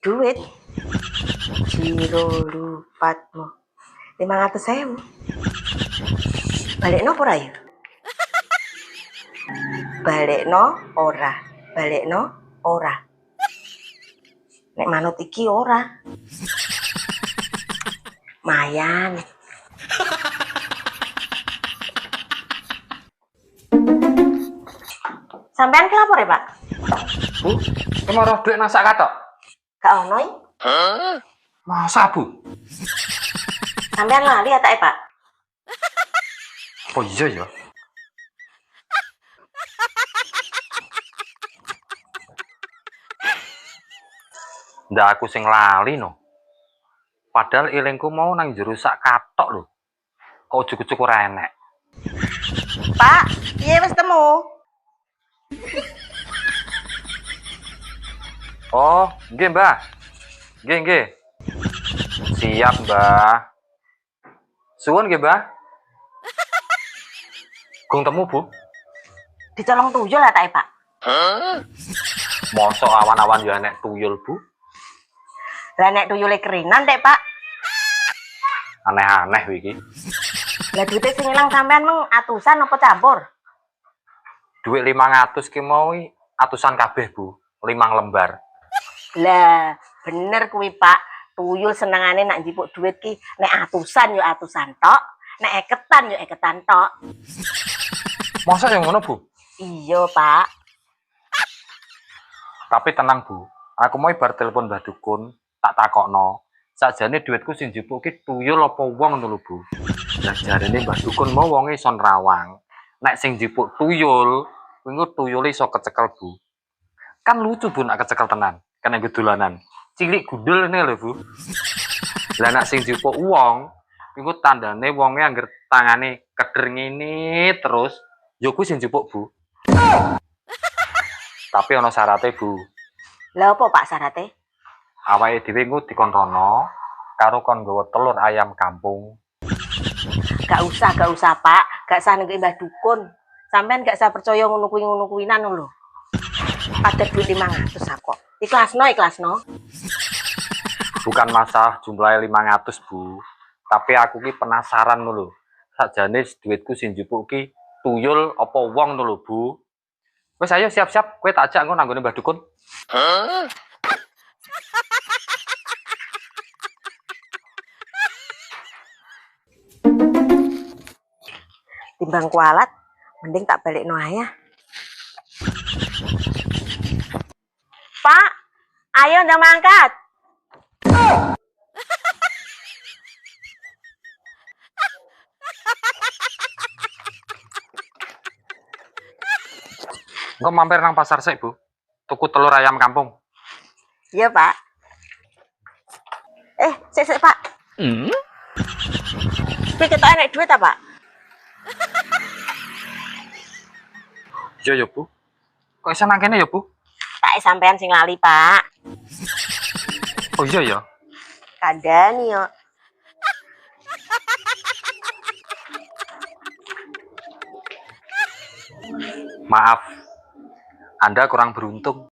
Duit jiro lupatmu 500.000. Balekno ora ya? Balekno ora. Nek manut iki ora. Mayan. Sampean ke lapor ya, Pak? Bu, kemaruh duit nasak katok. Gak ono iki? Masa, Bu? Sampean lali ya tak, Pak? Oh iya ya. Ndak aku sing lali no. Padahal ilingku mau nang jero sak katok lho. Kok ujug-ujug ora enek. Pak, piye wis temu? Oh, nggih, Mbah. Nggih. Siap, Mbah. Suwun nggih, Mbah. Gung temu, Bu. Dicolong tuyul lah tak, Pak? Mosok awan-awan ya enek tuyul, Bu. Lah nek tuyule kerinan, Dek, Pak. Aneh-aneh iki. Lah duite sing ilang sampean meng atusan apa campur? Duit 500 ki mau atusan kabeh, Bu. 5 lembar. Lah, bener kuwi, Pak. Tuyul senengane nak njipuk duit ki nek atusan yo atusan tok, nek eketan yo eketan tok. Masa yang ngono, Bu? Iya, Pak. Tapi tenang, Bu. Aku mau bar telepon Mbah Dukun, tak takokno. Sakjane duitku sing njupuk ki tuyul apa wong ngono lho, Bu. Lah jarene Mbah Dukun mau wonge ison rawang. Nek sing njupuk tuyul, kuwi tuyule iso kecekel, Bu. Kan lucu, Bu, nek kecekel tenan. Kan nggo dolanan. Cilik gundul ngene lho, Bu. Lah nek sing njupuk wong, kuwi tandane wonge angger tangane keder ngene terus, ya kuwi sing njupuk, Bu. Tapi ana syaraté, Bu. Lah apa Pak syarate? Awake dhewe engko dikontono karo kon nggawa telur ayam kampung. Gak usah Pak. Gak usah nengke Mbah Dukun. Sampean gak usah percaya ngono kuwinan lho. Padha duit 500 kok. Ikhlasno. Bukan masalah jumlahnya 500, Bu. Tapi aku ki penasaran lho. Sakjane duitku sing njupuk ki tuyul apa wong lho, Bu. Wes ayo siap-siap, kowe tak ajak engko nang nggone Mbah Dukun. Timbang kualat, mending tak balekno ae. Pak, ayo ndang mangkat. Engko mampir nang pasar sik, Bu. Tuku telur ayam kampung. Iya, Pak. Sik, Pak. Tapi kita enek duit apa, Pak? Iya ya, Bu. Kok iso nang kene ya, Bu? Tak sampean sing lali, Pak. Oh iya ya. Kandhani yo. Maaf. Anda kurang beruntung.